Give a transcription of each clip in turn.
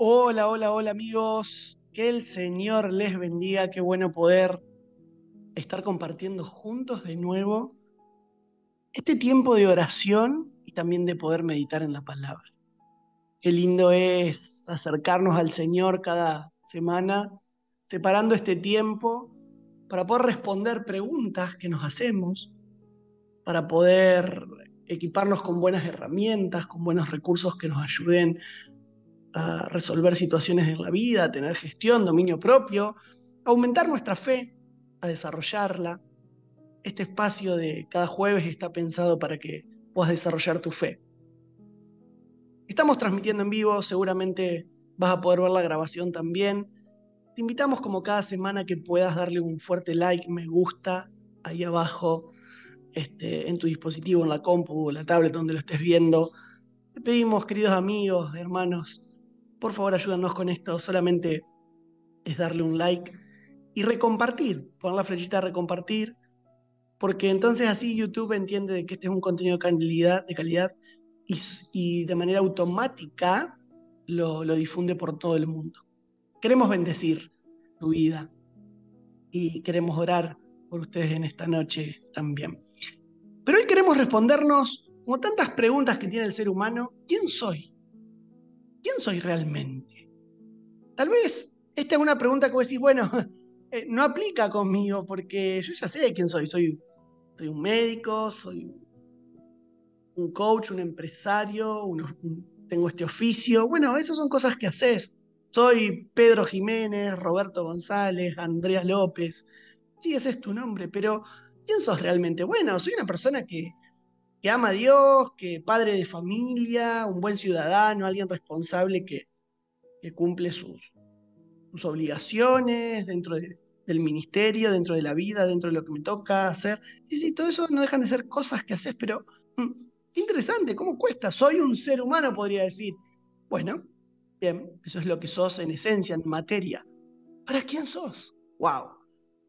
Hola, hola, hola amigos. Que el Señor les bendiga. Qué bueno poder estar compartiendo juntos de nuevo este tiempo de oración y también de poder meditar en la palabra. Qué lindo es acercarnos al Señor cada semana, separando este tiempo para poder responder preguntas que nos hacemos, para poder equiparnos con buenas herramientas, con buenos recursos que nos ayuden a resolver situaciones en la vida, a tener gestión, dominio propio, a aumentar nuestra fe, a desarrollarla. Este espacio de cada jueves está pensado para que puedas desarrollar tu fe. Estamos transmitiendo en vivo, seguramente vas a poder ver la grabación también. Te invitamos como cada semana que puedas darle un fuerte like, me gusta, ahí abajo, en tu dispositivo, en la compu o la tablet donde lo estés viendo. Te pedimos, queridos amigos, hermanos, por favor ayúdanos con esto, solamente es darle un like y recompartir, poner la flechita de recompartir, porque entonces así YouTube entiende de que este es un contenido de calidad y de manera automática lo difunde por todo el mundo. Queremos bendecir tu vida y queremos orar por ustedes en esta noche también. Pero hoy queremos respondernos, como tantas preguntas que tiene el ser humano, ¿quién soy? ¿Quién soy realmente? Tal vez esta es una pregunta que vos decís, bueno, no aplica conmigo porque yo ya sé quién soy. Soy un médico, soy un coach, un empresario, tengo este oficio. Bueno, esas son cosas que haces. Soy Pedro Jiménez, Roberto González, Andrea López. Sí, ese es tu nombre, pero ¿quién sos realmente? Bueno, soy una persona que ama a Dios, que padre de familia, un buen ciudadano, alguien responsable que cumple sus obligaciones del ministerio, dentro de la vida, dentro de lo que me toca hacer. Sí, sí, todo eso no dejan de ser cosas que haces, pero mm, qué interesante, ¿cómo cuesta? Soy un ser humano, podría decir. Bueno, bien, eso es lo que sos en esencia, en materia. ¿Para quién sos? ¡Wow!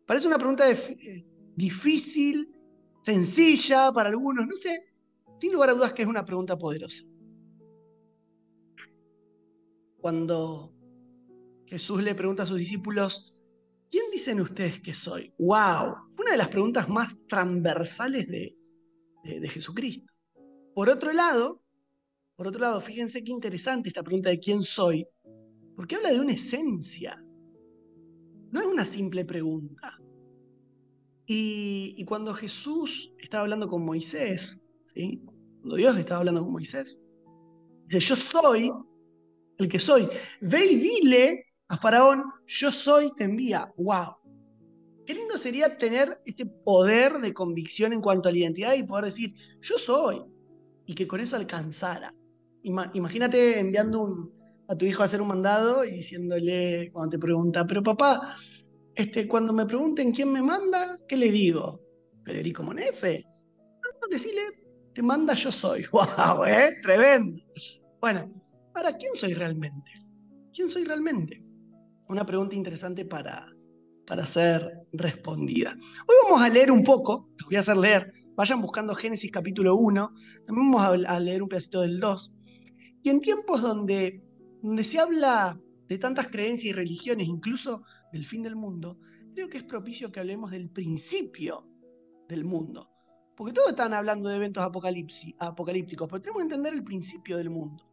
Parece una pregunta difícil, sencilla para algunos, no sé. Sin lugar a dudas que es una pregunta poderosa. Cuando Jesús le pregunta a sus discípulos, ¿quién dicen ustedes que soy? ¡Wow! Fue una de las preguntas más transversales de Jesucristo. Por otro lado, fíjense qué interesante esta pregunta de quién soy, porque habla de una esencia, no es una simple pregunta. Y cuando Jesús estaba hablando con Moisés, ¿sí? Cuando Dios estaba hablando con Moisés, dice, yo soy el que soy. Ve y dile a Faraón, yo soy, te envía. ¡Wow! Qué lindo sería tener ese poder de convicción en cuanto a la identidad y poder decir, yo soy, y que con eso alcanzara. Imagínate enviando a tu hijo a hacer un mandado y diciéndole, cuando te pregunta, pero papá, cuando me pregunten quién me manda, ¿qué le digo? Federico Monese. No, decirle, te manda yo soy. ¡Wow! Tremendo. Bueno, ahora, ¿quién soy realmente? ¿Quién soy realmente? Una pregunta interesante para ser respondida. Hoy vamos a leer un poco, los voy a hacer leer, vayan buscando Génesis capítulo 1, también vamos a leer un pedacito del 2. Y en tiempos donde se habla de tantas creencias y religiones, incluso del fin del mundo, creo que es propicio que hablemos del principio del mundo. Porque todos están hablando de eventos apocalípticos, pero tenemos que entender el principio del mundo.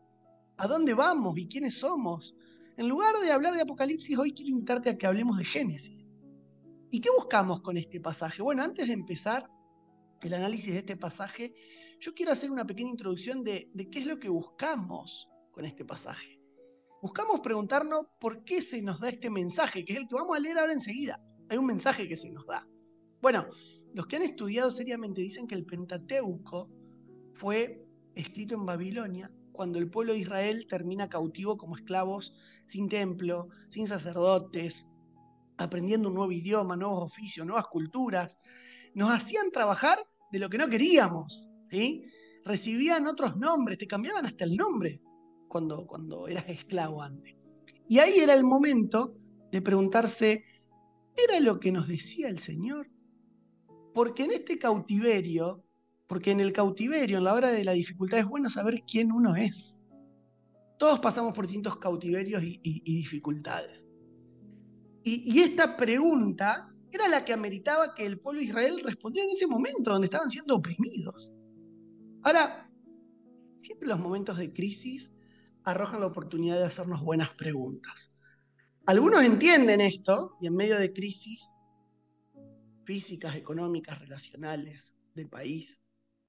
¿A dónde vamos y quiénes somos? En lugar de hablar de Apocalipsis, hoy quiero invitarte a que hablemos de Génesis. ¿Y qué buscamos con este pasaje? Bueno, antes de empezar el análisis de este pasaje, yo quiero hacer una pequeña introducción de qué es lo que buscamos con este pasaje. Buscamos preguntarnos por qué se nos da este mensaje, que es el que vamos a leer ahora enseguida. Hay un mensaje que se nos da. Bueno, los que han estudiado seriamente dicen que el Pentateuco fue escrito en Babilonia cuando el pueblo de Israel termina cautivo como esclavos, sin templo, sin sacerdotes, aprendiendo un nuevo idioma, nuevos oficios, nuevas culturas. Nos hacían trabajar de lo que no queríamos, ¿sí? Recibían otros nombres, te cambiaban hasta el nombre cuando eras esclavo antes. Y ahí era el momento de preguntarse, ¿era lo que nos decía el Señor? Porque en este cautiverio, porque en el cautiverio, en la hora de la dificultad, es bueno saber quién uno es. Todos pasamos por distintos cautiverios y dificultades. Y esta pregunta era la que ameritaba que el pueblo de Israel respondiera en ese momento donde estaban siendo oprimidos. Ahora, siempre los momentos de crisis arrojan la oportunidad de hacernos buenas preguntas. Algunos entienden esto y en medio de crisis físicas, económicas, relacionales del país,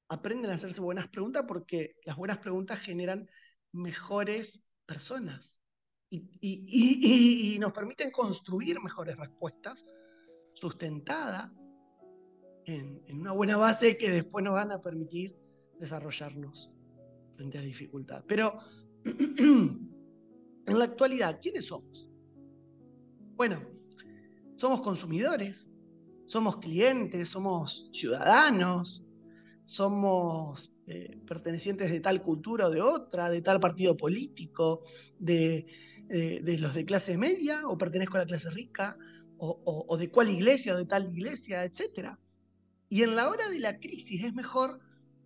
aprenden a hacerse buenas preguntas porque las buenas preguntas generan mejores personas y nos permiten construir mejores respuestas sustentadas en una buena base que después nos van a permitir desarrollarnos frente a la dificultad. Pero en la actualidad, ¿quiénes somos? Bueno, somos consumidores, somos clientes, somos ciudadanos, somos pertenecientes de tal cultura o de otra, de tal partido político, de los de clase media, o pertenezco a la clase rica, o de cuál iglesia o de tal iglesia, etc. Y en la hora de la crisis es mejor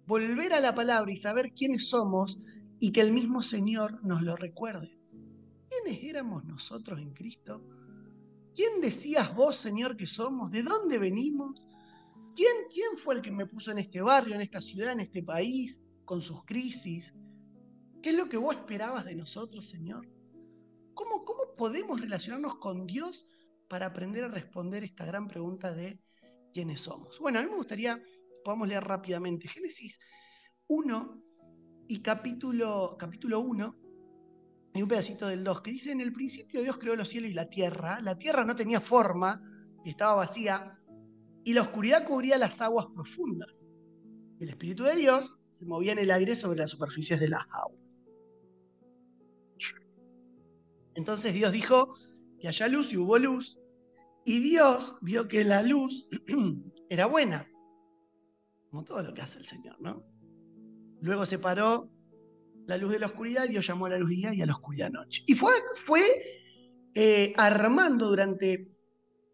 volver a la palabra y saber quiénes somos y que el mismo Señor nos lo recuerde. ¿Quiénes éramos nosotros en Cristo? ¿Quién decías vos, Señor, que somos? ¿De dónde venimos? ¿Quién fue el que me puso en este barrio, en esta ciudad, en este país, con sus crisis? ¿Qué es lo que vos esperabas de nosotros, Señor? ¿Cómo podemos relacionarnos con Dios para aprender a responder esta gran pregunta de quiénes somos? Bueno, a mí me gustaría que podamos leer rápidamente Génesis 1 y capítulo 1 y un pedacito del 2, que dice: en el principio Dios creó los cielos y la tierra no tenía forma, estaba vacía, y la oscuridad cubría las aguas profundas. El Espíritu de Dios se movía en el aire sobre las superficies de las aguas. Entonces Dios dijo que haya luz y hubo luz, y Dios vio que la luz era buena, como todo lo que hace el Señor, ¿no? Luego separó la luz de la oscuridad, Dios llamó a la luz día y a la oscuridad noche. Y fue armando durante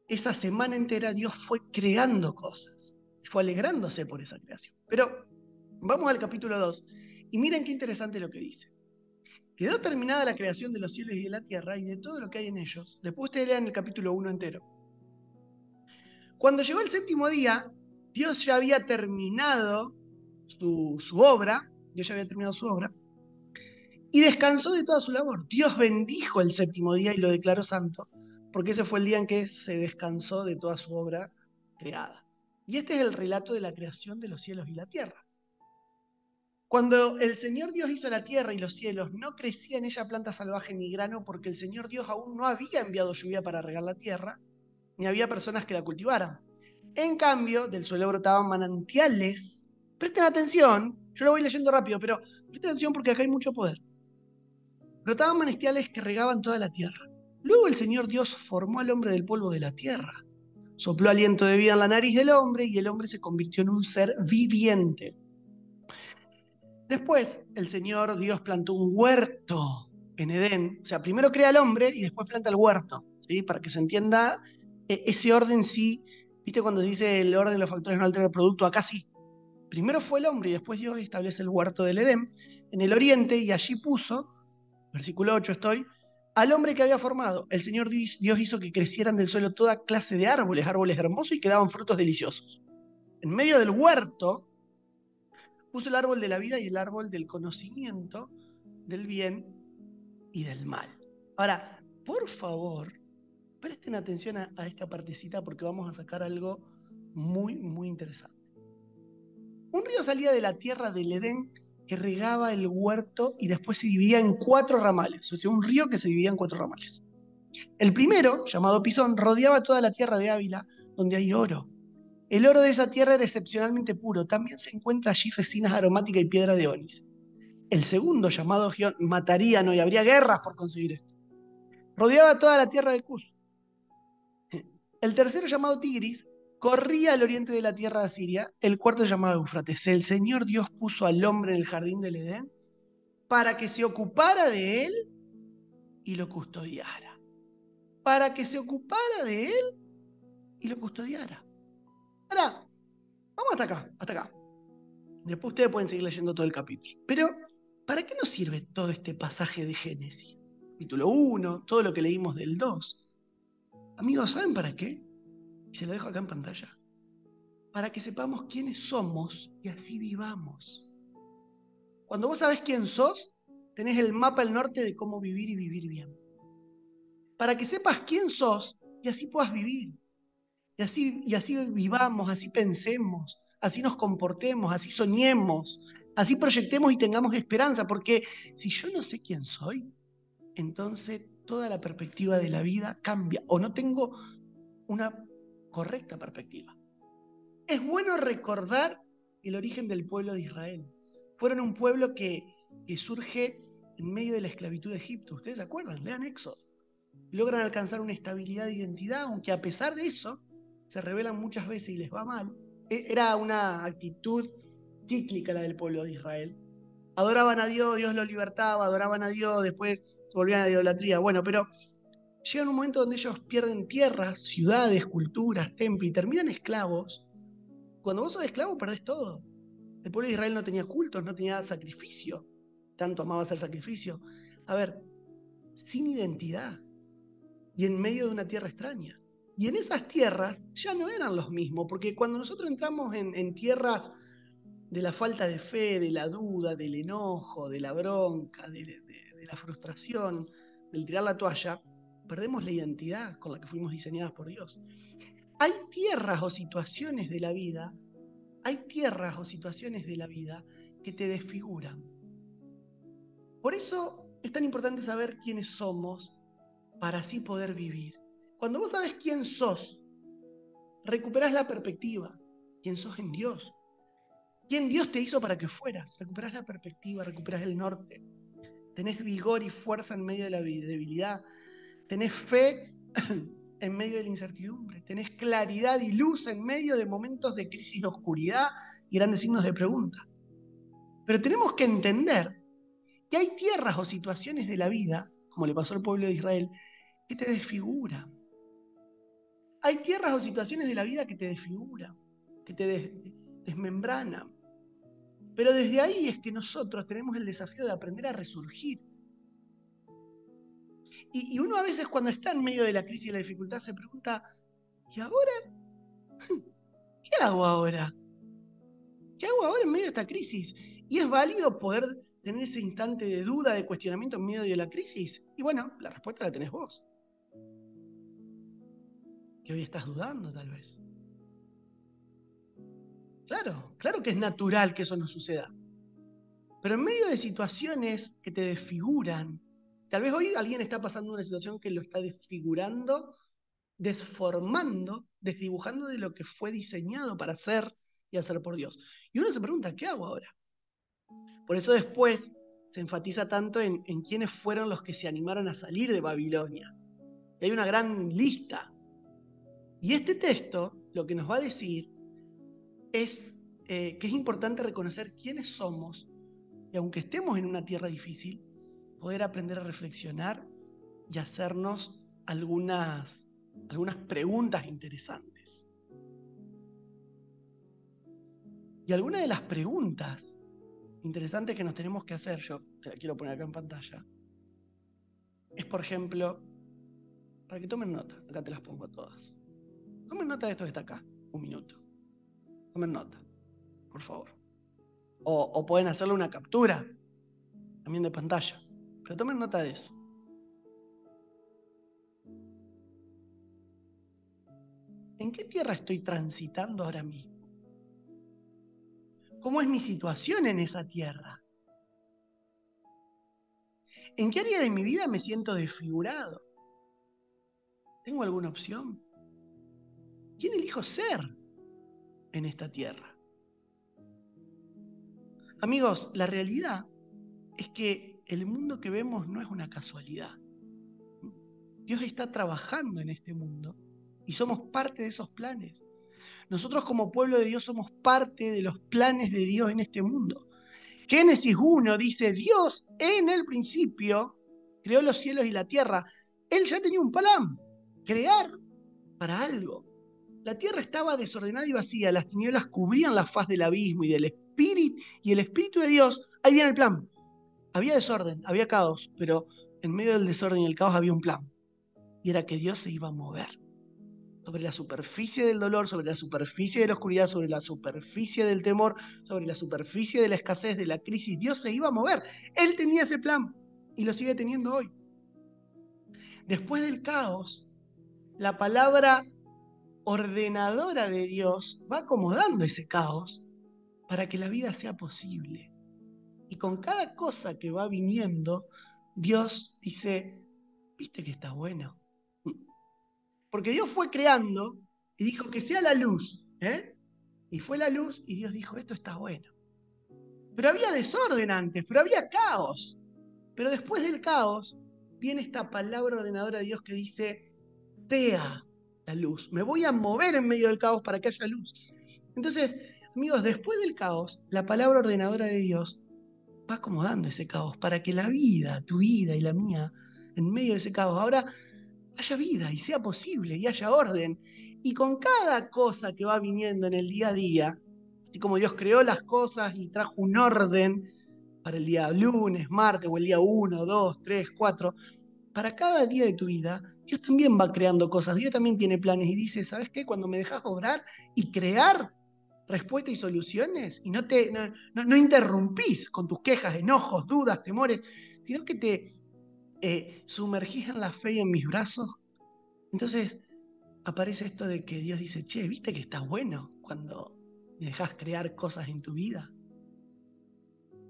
esa semana entera, Dios fue creando cosas, fue alegrándose por esa creación. Pero vamos al capítulo 2 y miren qué interesante lo que dice. Quedó terminada la creación de los cielos y de la tierra y de todo lo que hay en ellos. Después ustedes lean el capítulo 1 entero. Cuando llegó el séptimo día, Dios ya había terminado su obra, y descansó de toda su labor. Dios bendijo el séptimo día y lo declaró santo, porque ese fue el día en que se descansó de toda su obra creada. Y este es el relato de la creación de los cielos y la tierra. Cuando el Señor Dios hizo la tierra y los cielos, no crecía en ella planta salvaje ni grano, porque el Señor Dios aún no había enviado lluvia para regar la tierra, ni había personas que la cultivaran. En cambio, del suelo brotaban manantiales. Presten atención, yo lo voy leyendo rápido, pero presten atención porque acá hay mucho poder. Brotaban manantiales que regaban toda la tierra. Luego el Señor Dios formó al hombre del polvo de la tierra. Sopló aliento de vida en la nariz del hombre y el hombre se convirtió en un ser viviente. Después, el Señor Dios plantó un huerto en Edén. O sea, primero crea al hombre y después planta el huerto, ¿sí? Para que se entienda ese orden, sí. ¿Viste cuando dice el orden de los factores no altera el producto? Acá sí. Primero fue el hombre y después Dios establece el huerto del Edén en el oriente y allí puso, versículo 8 estoy, al hombre que había formado. El Señor Dios hizo que crecieran del suelo toda clase de árboles, árboles hermosos y que daban frutos deliciosos. En medio del huerto puso el árbol de la vida y el árbol del conocimiento del bien y del mal. Ahora, por favor, presten atención a esta partecita porque vamos a sacar algo muy, muy interesante. Un río salía de la tierra del Edén que regaba el huerto y después se dividía en 4 ramales, o sea, un río que se dividía en 4 ramales. El primero, llamado Pisón, rodeaba toda la tierra de Ávila, donde hay oro. El oro de esa tierra era excepcionalmente puro. También se encuentra allí resinas aromáticas y piedra de ónice. El segundo, llamado Gion, matarían y habría guerras por conseguir esto. Rodeaba toda la tierra de Cus. El tercero, llamado Tigris, corría al oriente de la tierra de Asiria. El cuarto, llamado Éufrates. El Señor Dios puso al hombre en el jardín del Edén para que se ocupara de él y lo custodiara. Para que se ocupara de él y lo custodiara. Ahora, vamos hasta acá, hasta acá. Después ustedes pueden seguir leyendo todo el capítulo. Pero ¿Para qué nos sirve todo este pasaje de Génesis? Capítulo 1, todo lo que leímos del 2. Amigos, ¿saben para qué? Y se lo dejo acá en pantalla. Para que sepamos quiénes somos y así vivamos. Cuando vos sabés quién sos, tenés el mapa al norte de cómo vivir y vivir bien. Para que sepas quién sos y así puedas vivir. Y así vivamos, así pensemos, así nos comportemos, así soñemos, así proyectemos y tengamos esperanza. Porque si yo no sé quién soy, entonces toda la perspectiva de la vida cambia o no tengo una correcta perspectiva. Es bueno recordar el origen del pueblo de Israel. Fueron un pueblo que surge en medio de la esclavitud de Egipto. ¿Ustedes se acuerdan? Lean Éxodo. Logran alcanzar una estabilidad de identidad, aunque a pesar de eso se rebelan muchas veces y les va mal. Era una actitud cíclica la del pueblo de Israel. Adoraban a Dios, Dios los libertaba, adoraban a Dios, después se volvían a la idolatría. Bueno, pero llega un momento donde ellos pierden tierras, ciudades, culturas, templos y terminan esclavos. Cuando vos sos esclavo perdés todo. El pueblo de Israel no tenía cultos, no tenía sacrificio. Tanto amaba hacer sacrificio. A ver, sin identidad y en medio de una tierra extraña. Y en esas tierras ya no eran los mismos, porque cuando nosotros entramos en tierras de la falta de fe, de la duda, del enojo, de la bronca, de la frustración, del tirar la toalla, perdemos la identidad con la que fuimos diseñadas por Dios. Hay tierras o situaciones de la vida, que te desfiguran. Por eso es tan importante saber quiénes somos para así poder vivir. Cuando vos sabés quién sos, recuperás la perspectiva, quién sos en Dios, quién Dios te hizo para que fueras, recuperás la perspectiva, recuperás el norte, tenés vigor y fuerza en medio de la debilidad, tenés fe en medio de la incertidumbre, tenés claridad y luz en medio de momentos de crisis de oscuridad y grandes signos de pregunta. Pero tenemos que entender que hay tierras o situaciones de la vida, como le pasó al pueblo de Israel, que te desfiguran. Hay tierras o situaciones de la vida que te desfiguran, que te desmembranan. Pero desde ahí es que nosotros tenemos el desafío de aprender a resurgir. Y uno a veces cuando está en medio de la crisis y la dificultad se pregunta, ¿y ahora? ¿Qué hago ahora? ¿Qué hago ahora en medio de esta crisis? ¿Y es válido poder tener ese instante de duda, de cuestionamiento en medio de la crisis? Y bueno, la respuesta la tenés vos. Que hoy estás dudando tal vez. Claro que es natural que eso no suceda. Pero en medio de situaciones que te desfiguran, tal vez hoy alguien está pasando una situación que lo está desfigurando, desformando, desdibujando de lo que fue diseñado para ser y hacer por Dios. Y uno se pregunta, ¿qué hago ahora? Por eso después se enfatiza tanto en quiénes fueron los que se animaron a salir de Babilonia. Y hay una gran lista. Y este texto lo que nos va a decir es que es importante reconocer quiénes somos y aunque estemos en una tierra difícil, poder aprender a reflexionar y hacernos algunas preguntas interesantes. Y algunas de las preguntas interesantes que nos tenemos que hacer, yo te la quiero poner acá en pantalla, es por ejemplo, para que tomen nota, acá te las pongo todas. Tomen nota de esto que está acá, un minuto. Tomen nota, por favor. O pueden hacerle una captura también de pantalla, pero tomen nota de eso. ¿En qué tierra estoy transitando ahora mismo? ¿Cómo es mi situación en esa tierra? ¿En qué área de mi vida me siento desfigurado? ¿Tengo alguna opción? ¿Quién elijo ser en esta tierra? Amigos, la realidad es que el mundo que vemos no es una casualidad. Dios está trabajando en este mundo y somos parte de esos planes. Nosotros como pueblo de Dios somos parte de los planes de Dios en este mundo. Génesis 1 dice, Dios en el principio creó los cielos y la tierra. Él ya tenía un plan, crear para algo. La tierra estaba desordenada y vacía, las tinieblas cubrían la faz del abismo y el Espíritu de Dios, ahí viene el plan, Había desorden, había caos, pero en medio del desorden y el caos había un plan. Y era que Dios se iba a mover sobre la superficie del dolor, sobre la superficie de la oscuridad, sobre la superficie del temor, sobre la superficie de la escasez, de la crisis. Dios se iba a mover. Él tenía ese plan y lo sigue teniendo hoy. Después del caos, la palabra ordenadora de Dios va acomodando ese caos para que la vida sea posible. Y con cada cosa que va viniendo, Dios dice, viste que está bueno. Porque Dios fue creando y dijo que sea la luz. Y fue la luz y Dios dijo, esto está bueno. Pero había desorden antes, pero había caos. Pero después del caos viene esta palabra ordenadora de Dios que dice, sea la luz. Me voy a mover en medio del caos para que haya luz. Entonces, amigos, después del caos, la palabra ordenadora de Dios va acomodando ese caos para que la vida, tu vida y la mía, en medio de ese caos, ahora haya vida y sea posible y haya orden. Y con cada cosa que va viniendo en el día a día, así como Dios creó las cosas y trajo un orden para el día lunes, martes o el día 1, 2, 3, 4, para cada día de tu vida, Dios también va creando cosas, Dios también tiene planes y dice, ¿sabes qué? Cuando me dejas obrar y crear respuestas y soluciones y no interrumpís con tus quejas, enojos, dudas, temores, sino que te sumergís en la fe y en mis brazos, entonces aparece esto de que Dios dice, che, ¿viste que está bueno cuando me dejas crear cosas en tu vida?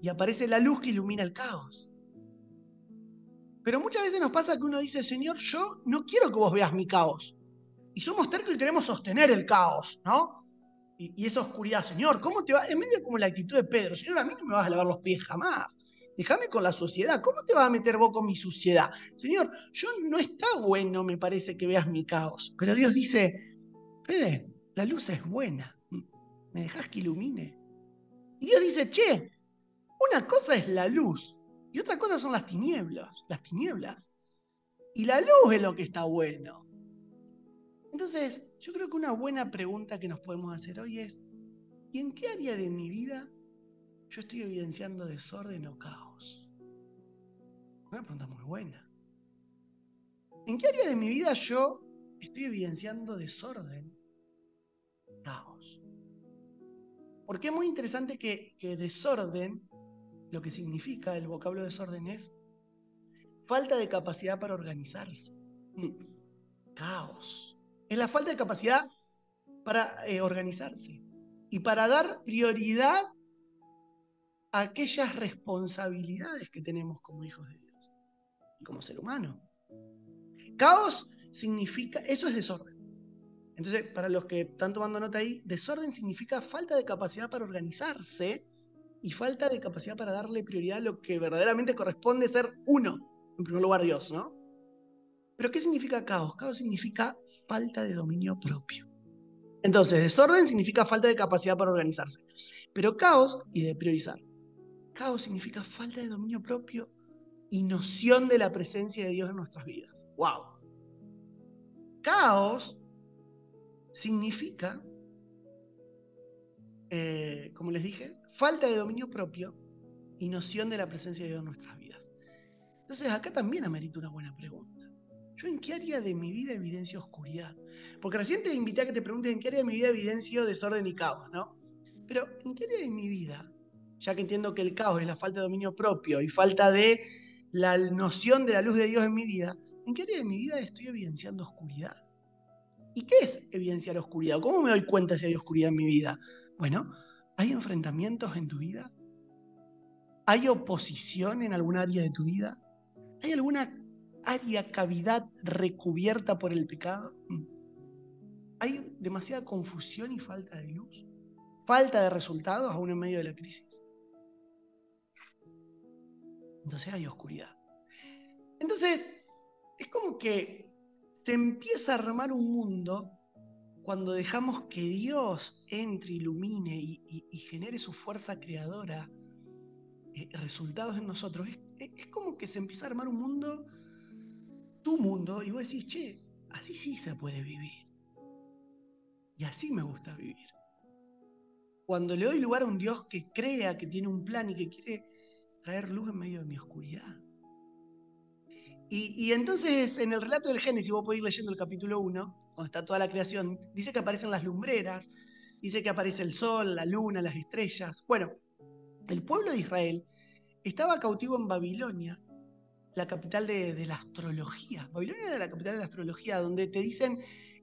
Y aparece la luz que ilumina el caos. Pero muchas veces nos pasa que uno dice, Señor, yo no quiero que vos veas mi caos. Y somos tercos y queremos sostener el caos, ¿no? Y esa oscuridad, Señor, ¿cómo te va? En medio como la actitud de Pedro, Señor, a mí no me vas a lavar los pies jamás. Déjame con la suciedad. ¿Cómo te vas a meter vos con mi suciedad? Señor, yo no está bueno, me parece, que veas mi caos. Pero Dios dice, Fede, la luz es buena. ¿Me dejás que ilumine? Y Dios dice, che, una cosa es la luz y otra cosa son las tinieblas. Las tinieblas. Y la luz es lo que está bueno. Entonces, yo creo que una buena pregunta que nos podemos hacer hoy es, ¿y en qué área de mi vida yo estoy evidenciando desorden o caos? Una pregunta muy buena. ¿En qué área de mi vida yo estoy evidenciando desorden, caos? Porque es muy interesante que desorden, lo que significa el vocablo desorden es falta de capacidad para organizarse. Caos. Es la falta de capacidad para organizarse y para dar prioridad a aquellas responsabilidades que tenemos como hijos de Dios y como ser humano. Caos significa, eso es desorden. Entonces, para los que están tomando nota ahí, desorden significa falta de capacidad para organizarse y falta de capacidad para darle prioridad a lo que verdaderamente corresponde ser uno, en primer lugar Dios, ¿no? Pero ¿qué significa caos? Caos significa falta de dominio propio. Entonces, desorden significa falta de capacidad para organizarse. Pero caos, y de priorizar. Caos significa falta de dominio propio y noción de la presencia de Dios en nuestras vidas. ¡Wow! Caos significa, como les dije, falta de dominio propio y noción de la presencia de Dios en nuestras vidas. Entonces, acá también amerita una buena pregunta. ¿Yo en qué área de mi vida evidencio oscuridad? Porque recién te invité a que te preguntes en qué área de mi vida evidencio desorden y caos, ¿no? Pero ¿en qué área de mi vida, ya que entiendo que el caos es la falta de dominio propio y falta de la noción de la luz de Dios en mi vida, ¿en qué área de mi vida estoy evidenciando oscuridad? ¿Y qué es evidenciar oscuridad? ¿Cómo me doy cuenta si hay oscuridad en mi vida? Bueno, ¿hay enfrentamientos en tu vida? ¿Hay oposición en algún área de tu vida? ¿Hay alguna área, cavidad recubierta por el pecado? ¿Hay demasiada confusión y falta de luz? ¿Falta de resultados aún en medio de la crisis? Entonces hay oscuridad. Entonces, es como que se empieza a armar un mundo cuando dejamos que Dios entre, ilumine y genere su fuerza creadora, resultados en nosotros. Es como que se empieza a armar un mundo, tu mundo, y vos decís, che, así sí se puede vivir. Y así me gusta vivir. Cuando le doy lugar a un Dios que crea, que tiene un plan y que quiere traer luz en medio de mi oscuridad. Y entonces en el relato del Génesis, vos podés ir leyendo el capítulo 1, donde está toda la creación, dice que aparecen las lumbreras, dice que aparece el sol, la luna, las estrellas. Bueno, el pueblo de Israel estaba cautivo en Babilonia, la capital de la astrología. Babilonia era la capital de la astrología, donde te dicen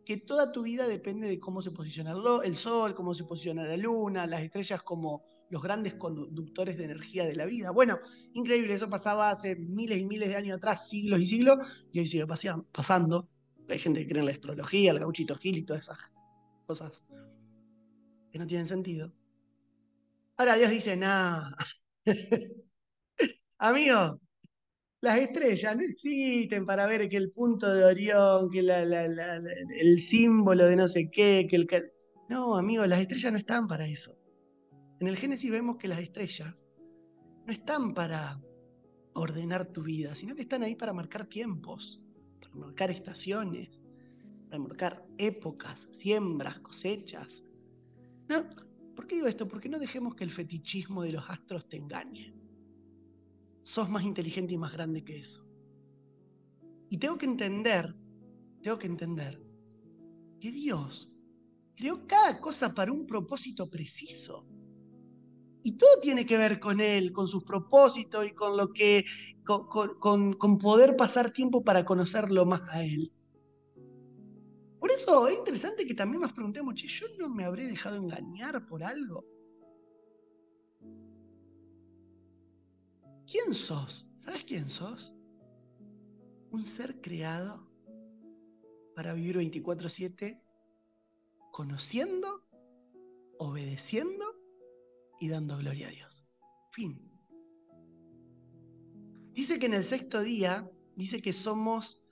que toda tu vida depende de cómo se posiciona el sol, cómo se posiciona la luna, las estrellas como los grandes conductores de energía de la vida. Bueno, increíble, eso pasaba hace miles y miles de años atrás, siglos y siglos, y hoy sigue pasando. Hay gente que cree en la astrología, el gauchito Gil y todas esas cosas que no tienen sentido. Ahora Dios dice, nah, amigo, las estrellas no existen para ver que el punto de Orión, que el símbolo de no sé qué, No, amigo, las estrellas no están para eso. En el Génesis vemos que las estrellas no están para ordenar tu vida, sino que están ahí para marcar tiempos, para marcar estaciones, para marcar épocas, siembras, cosechas. No, ¿por qué digo esto? Porque no dejemos que el fetichismo de los astros te engañe. Sos más inteligente y más grande que eso. Y tengo que entender que Dios creó cada cosa para un propósito preciso. Y todo tiene que ver con Él, con sus propósitos y con lo que, con poder pasar tiempo para conocerlo más a Él. Por eso es interesante que también nos preguntemos, che, ¿yo no me habré dejado engañar por algo? ¿Quién sos? ¿Sabes quién sos? Un ser creado para vivir 24/7 conociendo, obedeciendo y dando gloria a Dios. Fin. Dice que en el sexto día, dice que somos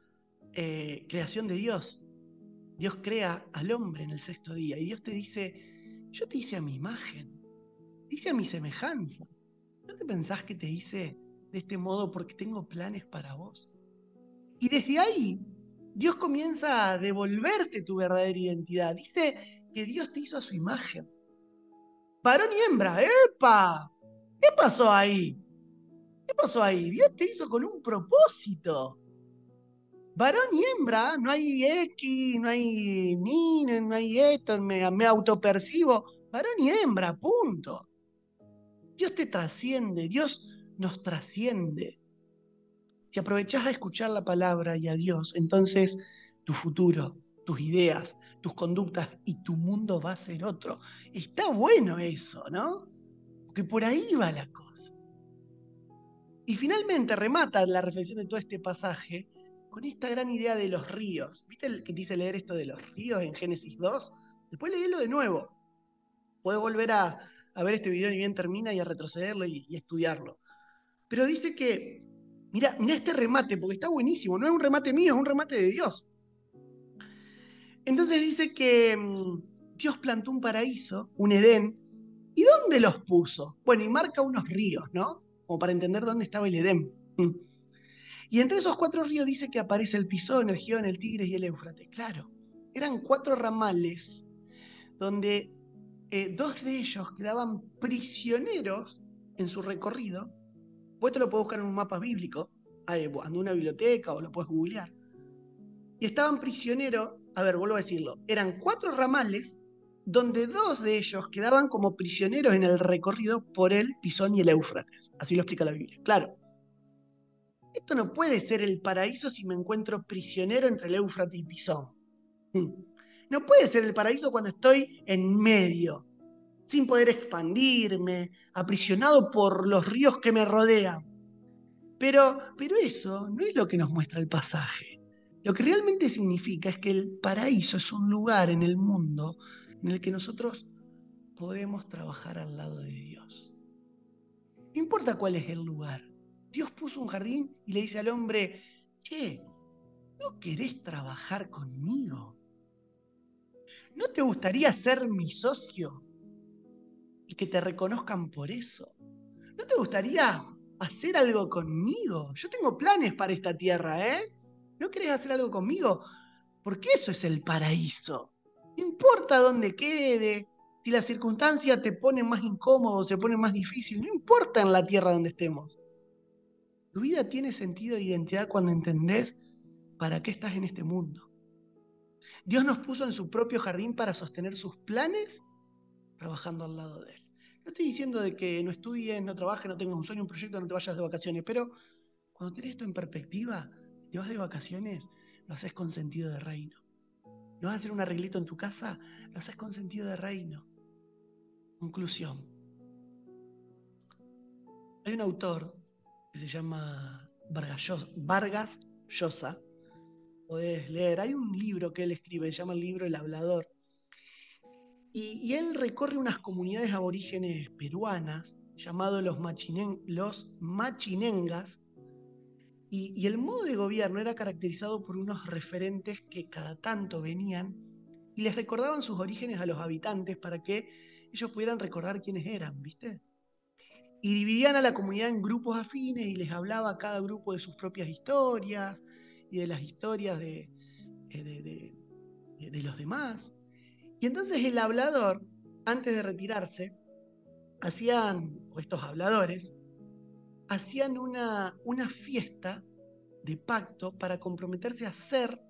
creación de Dios. Dios crea al hombre en el sexto día y Dios te dice, yo te hice a mi imagen, te hice a mi semejanza. ¿No te pensás que te hice de este modo porque tengo planes para vos? Y desde ahí, Dios comienza a devolverte tu verdadera identidad. Dice que Dios te hizo a su imagen. Varón y hembra, ¡epa! ¿Qué pasó ahí? ¿Qué pasó ahí? Dios te hizo con un propósito. Varón y hembra, no hay X, no hay ni, no hay esto, me autopercibo. Varón y hembra, punto. Dios te trasciende, Dios nos trasciende. Si aprovechás a escuchar la palabra y a Dios, entonces tu futuro, tus ideas, tus conductas y tu mundo va a ser otro. Está bueno eso, ¿no? Porque por ahí va la cosa. Y finalmente remata la reflexión de todo este pasaje con esta gran idea de los ríos. ¿Viste el que te hice leer esto de los ríos en Génesis 2? Después léelo de nuevo. Podés volver a ver este video ni bien termina y a retrocederlo y estudiarlo. Pero dice que, mira este remate, porque está buenísimo, no es un remate mío, es un remate de Dios. Entonces dice que Dios plantó un paraíso, un Edén, ¿y dónde los puso? Bueno, y marca unos ríos, ¿no? Como para entender dónde estaba el Edén. Y entre esos 4 ríos dice que aparece el Pisón, el Gihón, el Tigris y el Éufrates. Claro, eran 4 ramales donde 2 de ellos quedaban prisioneros en su recorrido. Vos te lo podés buscar en un mapa bíblico, anda a una biblioteca o lo puedes googlear. Y estaban prisioneros, a ver, vuelvo a decirlo, eran 4 ramales donde 2 de ellos quedaban como prisioneros en el recorrido por el Pisón y el Éufrates. Así lo explica la Biblia. Claro, esto no puede ser el paraíso si me encuentro prisionero entre el Éufrates y Pisón. No puede ser el paraíso cuando estoy en medio, sin poder expandirme, aprisionado por los ríos que me rodean. Pero eso no es lo que nos muestra el pasaje. Lo que realmente significa es que el paraíso es un lugar en el mundo en el que nosotros podemos trabajar al lado de Dios. No importa cuál es el lugar. Dios puso un jardín y le dice al hombre, che, ¿no querés trabajar conmigo? ¿No te gustaría ser mi socio y que te reconozcan por eso? ¿No te gustaría hacer algo conmigo? Yo tengo planes para esta tierra, ¿eh? ¿No querés hacer algo conmigo? Porque eso es el paraíso. No importa dónde quede, Si la circunstancia te pone más incómodo, se pone más difícil, no importa en la tierra donde estemos. Tu vida tiene sentido e identidad cuando entendés para qué estás en este mundo. Dios nos puso en su propio jardín para sostener sus planes trabajando al lado de Él. No estoy diciendo de que no estudies, no trabajes, no tengas un sueño, un proyecto, no te vayas de vacaciones, pero cuando tenés esto en perspectiva, te vas de vacaciones, lo haces con sentido de reino. ¿No vas a hacer un arreglito en tu casa? Lo haces con sentido de reino. Conclusión. Hay un autor que se llama Vargas Llosa. Podés leer. Hay un libro que él escribe, se llama el libro El Hablador. Y él recorre unas comunidades aborígenes peruanas llamados los machinengas. Y el modo de gobierno era caracterizado por unos referentes que cada tanto venían y les recordaban sus orígenes a los habitantes para que ellos pudieran recordar quiénes eran, ¿viste? Y dividían a la comunidad en grupos afines y les hablaba a cada grupo de sus propias historias y de las historias de los demás. Y entonces el hablador, antes de retirarse, estos habladores, hacían una fiesta de pacto para comprometerse a hacer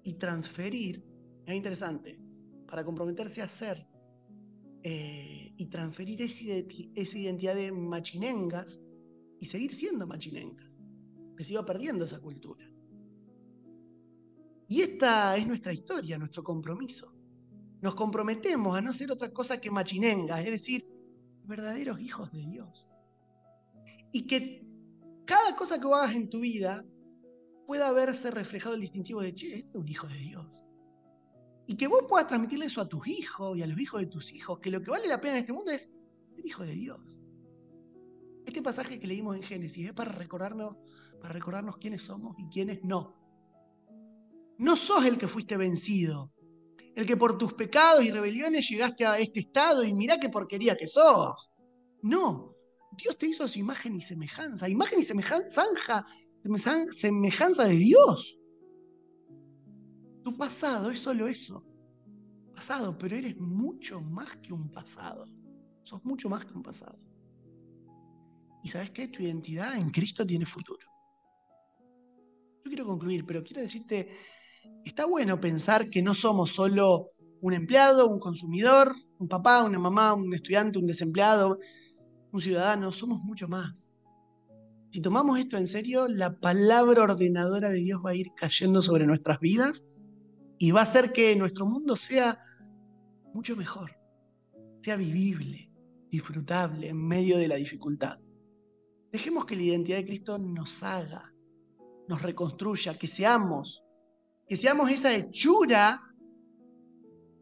y transferir, es interesante, para comprometerse a hacer y transferir esa identidad de machinengas y seguir siendo machinengas, que se iba perdiendo esa cultura. Y esta es nuestra historia, nuestro compromiso. Nos comprometemos a no ser otra cosa que machinengas, es decir, verdaderos hijos de Dios. Y que cada cosa que hagas en tu vida pueda verse reflejado el distintivo de, che, este es un hijo de Dios. Y que vos puedas transmitirle eso a tus hijos y a los hijos de tus hijos, que lo que vale la pena en este mundo es ser hijo de Dios. Este pasaje que leímos en Génesis es para recordarnos quiénes somos y quiénes no. No sos el que fuiste vencido, el que por tus pecados y rebeliones llegaste a este estado y mirá qué porquería que sos. No, Dios te hizo a su imagen y semejanza de Dios. Tu pasado es solo eso, pasado, pero eres mucho más que un pasado. Sos mucho más que un pasado. ¿Y sabes qué? Tu identidad en Cristo tiene futuro. Yo quiero concluir, pero quiero decirte, está bueno pensar que no somos solo un empleado, un consumidor, un papá, una mamá, un estudiante, un desempleado, un ciudadano, somos mucho más. Si tomamos esto en serio, la palabra ordenadora de Dios va a ir cayendo sobre nuestras vidas y va a hacer que nuestro mundo sea mucho mejor, sea vivible, disfrutable en medio de la dificultad. Dejemos que la identidad de Cristo nos haga, nos reconstruya, que seamos esa hechura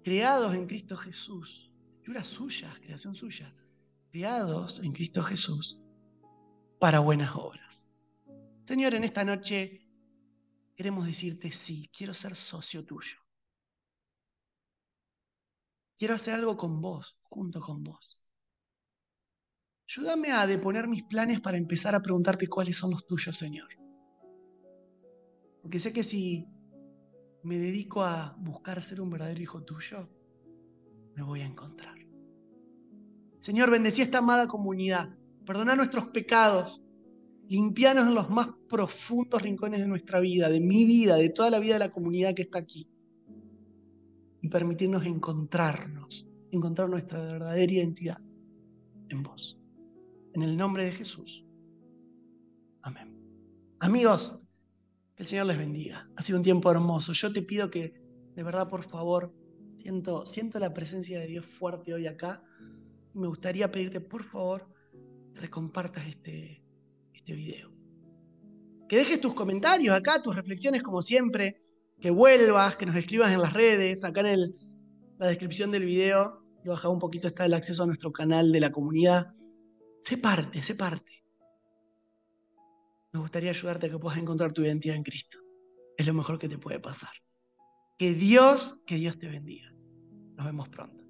creados en Cristo Jesús, hechura suya, creación suya, creados en Cristo Jesús para buenas obras. Señor, en esta noche queremos decirte sí, quiero ser socio tuyo. Quiero hacer algo con vos, junto con vos. Ayúdame a deponer mis planes para empezar a preguntarte cuáles son los tuyos, Señor. Porque sé que si me dedico a buscar ser un verdadero hijo tuyo, me voy a encontrar. Señor, bendecí a esta amada comunidad. Perdona nuestros pecados. Limpianos en los más profundos rincones de nuestra vida, de mi vida, de toda la vida de la comunidad que está aquí. Y permitirnos encontrar nuestra verdadera identidad en vos. En el nombre de Jesús. Amén. Amigos, que el Señor les bendiga. Ha sido un tiempo hermoso. Yo te pido que, de verdad, por favor, siento la presencia de Dios fuerte hoy acá. Me gustaría pedirte, por favor, que compartas este video. Que dejes tus comentarios acá, tus reflexiones como siempre, que vuelvas, que nos escribas en las redes, acá en la descripción del video, y baja un poquito está el acceso a nuestro canal de la comunidad. Sé parte. Me gustaría ayudarte a que puedas encontrar tu identidad en Cristo. Es lo mejor que te puede pasar. Que Dios te bendiga. Nos vemos pronto.